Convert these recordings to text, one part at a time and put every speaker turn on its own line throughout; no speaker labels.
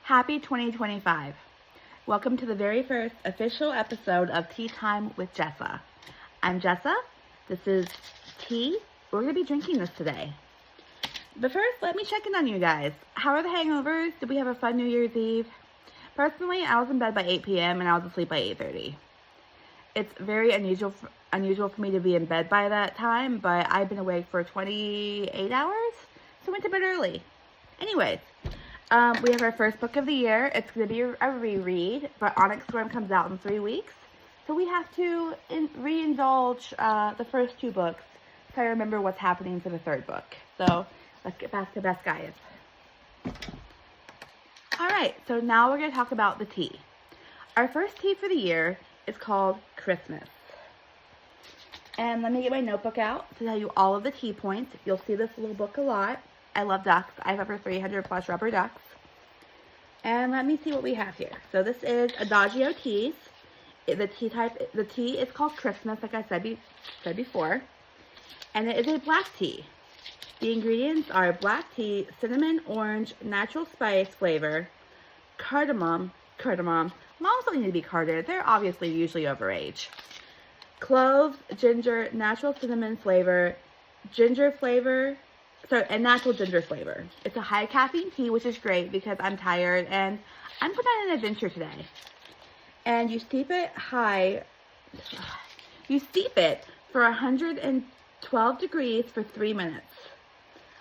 Happy 2025. Welcome to the very first official episode of Tea Time with Jessa. I'm Jessa. This is tea. We're going to be drinking this today. But first, let me check in on you guys. How are the hangovers? Did we have a fun New Year's Eve? Personally, I was in bed by 8 p.m. and I was asleep by 8:30. It's very unusual for me to be in bed by that time, but I've been awake for 28 hours, so I went to bed early. Anyways, we have our first book of the year. It's going to be a reread, but Onyx Storm comes out in 3 weeks, so we have to re-indulge the first two books so I remember what's happening for the third book. So let's get back to Best Guys. Alright, so now we're going to talk about the tea. Our first tea for the year is called Christmas. And let me get my notebook out to tell you all of the tea points. You'll see this little book a lot. I love ducks. I have over 300 plus rubber ducks. And let me see what we have here. So this is Adagio teas. The tea is called Christmas, like I said before. And it is a black tea. The ingredients are black tea, cinnamon, orange, natural spice flavor, cardamom. Moms don't need to be carded. They're obviously usually overage. Cloves, ginger, natural cinnamon flavor, and natural ginger flavor. It's a high caffeine tea, which is great because I'm tired and I'm going on an adventure today. And you steep it for 112 degrees for 3 minutes.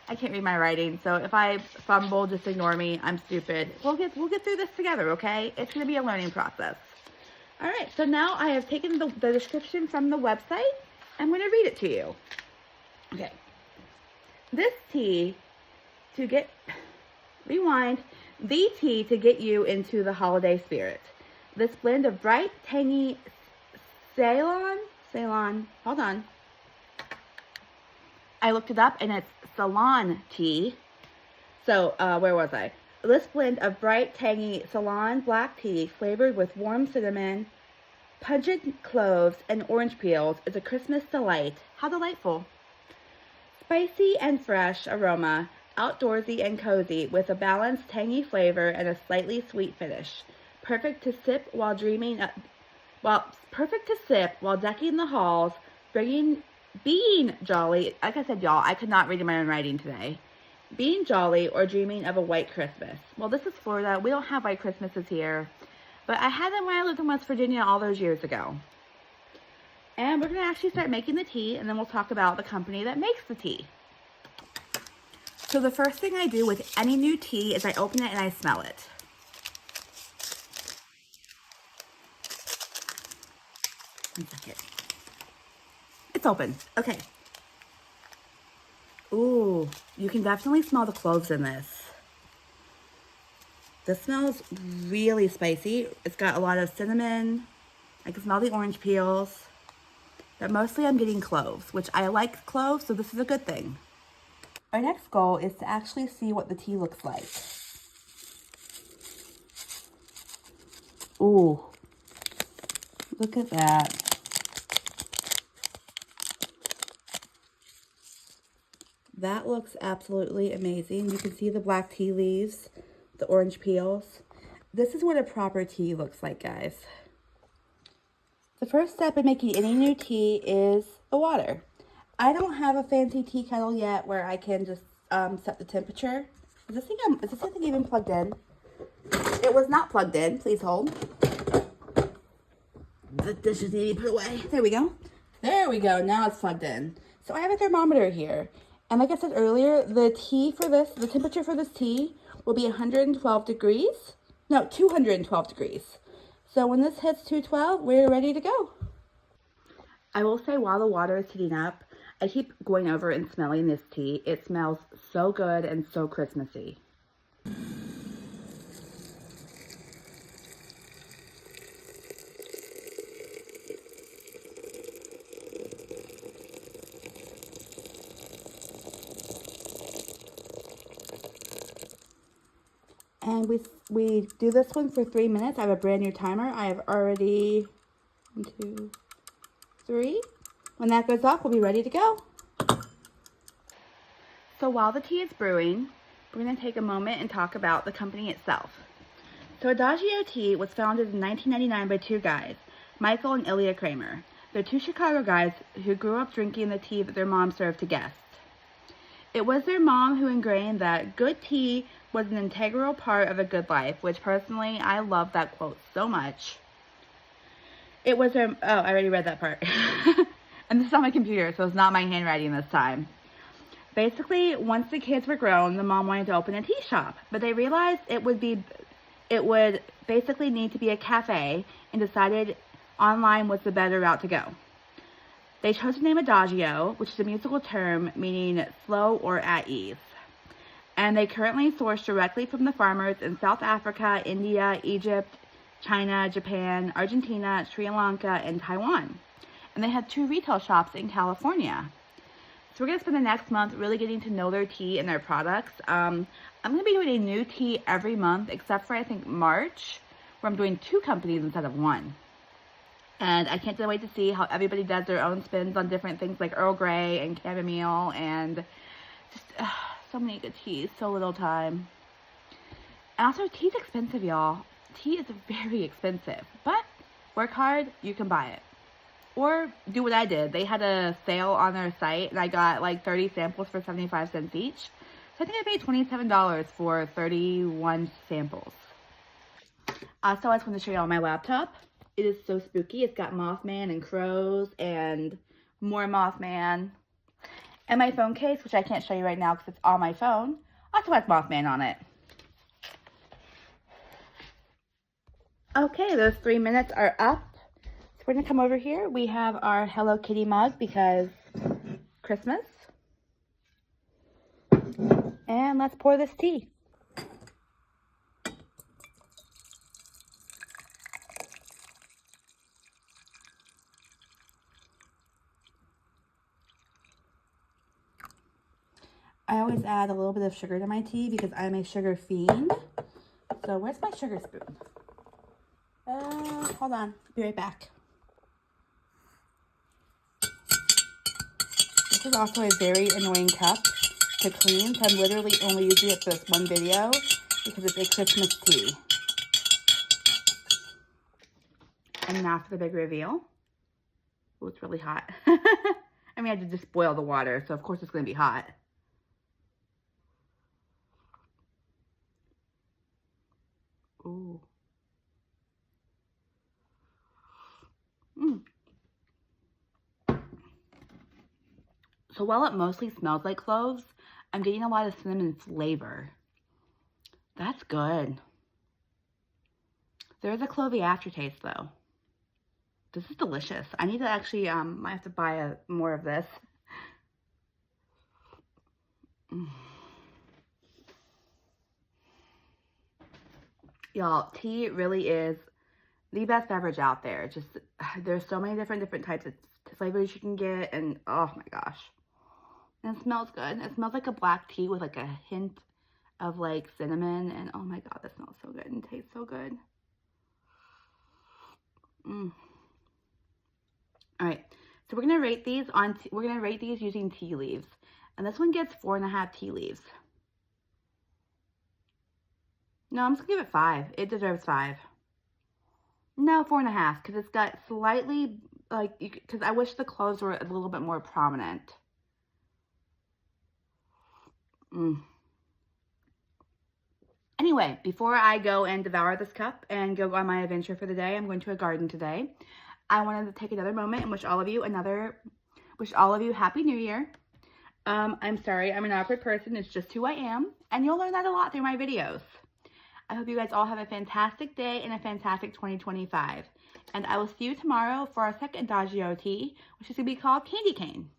I can't read my writing, so if I fumble, just ignore me. I'm stupid. We'll get through this together, okay? It's going to be a learning process. All right, so now I have taken the description from the website. I'm going to read it to you. Okay. This tea the tea to get you into the holiday spirit. This blend of bright, tangy Ceylon, hold on. I looked it up and it's Ceylon tea. So, where was I? This blend of bright, tangy Ceylon black tea flavored with warm cinnamon, pungent cloves, and orange peels is a Christmas delight. How delightful. Spicy and fresh aroma, outdoorsy and cozy with a balanced tangy flavor and a slightly sweet finish. Perfect to sip while decking the halls, being jolly. Like I said, y'all, I could not read my own writing today. Being jolly or dreaming of a white Christmas. Well, this is Florida. We don't have white Christmases here, but I had them when I lived in West Virginia all those years ago. And we're going to actually start making the tea, and then we'll talk about the company that makes the tea. So the first thing I do with any new tea is I open it and I smell it. One second. It's open. Okay. Ooh, you can definitely smell the cloves in this. This smells really spicy. It's got a lot of cinnamon. I can smell the orange peels. But mostly I'm getting cloves, which I like cloves, so this is a good thing. Our next goal is to actually see what the tea looks like. Ooh, look at that. That looks absolutely amazing. You can see the black tea leaves, the orange peels. This is what a proper tea looks like, guys. The first step in making any new tea is the water. I don't have a fancy tea kettle yet where I can just set the temperature. Is this thing even plugged in? It was not plugged in. Please hold. The dishes need to be put away. There we go. There we go. Now it's plugged in. So I have a thermometer here. And like I said earlier, the temperature for this tea will be 212 degrees. So when this hits 212, we're ready to go. I will say while the water is heating up, I keep going over and smelling this tea. It smells so good and so Christmassy. And we do this one for 3 minutes. I have a brand new timer. I have already 1, 2, 3. When that goes off, we'll be ready to go. So while the tea is brewing, we're going to take a moment and talk about the company itself. So Adagio Tea was founded in 1999 by two guys, Michael and Ilya Kramer. They're two Chicago guys who grew up drinking the tea that their mom served to guests. It was their mom who ingrained that good tea was an integral part of a good life, which personally, I love that quote so much. It was their, oh, I already read that part. And this is on my computer, so it's not my handwriting this time. Basically, once the kids were grown, the mom wanted to open a tea shop, but they realized it would basically need to be a cafe and decided online was the better route to go. They chose the name Adagio, which is a musical term meaning slow or at ease. And they currently source directly from the farmers in South Africa, India, Egypt, China, Japan, Argentina, Sri Lanka, and Taiwan. And they have 2 retail shops in California. So we're going to spend the next month really getting to know their tea and their products. I'm going to be doing a new tea every month, except for I think March, where I'm doing 2 companies instead of 1. And I can't wait to see how everybody does their own spins on different things like Earl Grey and chamomile and just so many good teas, so little time. And also, tea's expensive, y'all. Tea is very expensive, but work hard, you can buy it. Or do what I did. They had a sale on their site, and I got like 30 samples for 75 cents each. So I think I paid $27 for 31 samples. Also, I just want to show you on my laptop. It is so spooky. It's got Mothman and crows and more Mothman. And my phone case, which I can't show you right now because it's on my phone, also has Mothman on it. Okay, those 3 minutes are up. So we're going to come over here. We have our Hello Kitty mug because Christmas. And let's pour this tea. I always add a little bit of sugar to my tea because I'm a sugar fiend. So where's my sugar spoon? Hold on. Be right back. This is also a very annoying cup to clean, so I'm literally only using it for this one video because it's a Christmas tea. And now for the big reveal. Oh, it's really hot. I mean, I did just boil the water, so of course it's going to be hot. Ooh. So while it mostly smells like cloves, I'm getting a lot of cinnamon flavor. That's good. There is a clovey aftertaste though. This is delicious. I need to actually, might have to buy more of this. Y'all, tea really is the best beverage out there. Just, there's so many different types of flavors you can get, and oh my gosh. And it smells good. It smells like a black tea with like a hint of like cinnamon, and oh my god, that smells so good and tastes so good. All right, so we're gonna rate these using tea leaves, and this one gets 4.5 tea leaves. No, I'm just gonna give it 5. It deserves 5. No, 4.5, because it's got slightly like, because I wish the cloves were a little bit more prominent. Anyway, before I go and devour this cup and go on my adventure for the day, I'm going to a garden today. I wanted to take another moment and wish all of you Happy New Year. I'm sorry, I'm an awkward person. It's just who I am, and you'll learn that a lot through my videos. I hope you guys all have a fantastic day and a fantastic 2025. And I will see you tomorrow for our second Adagio tea, which is going to be called Candy Cane.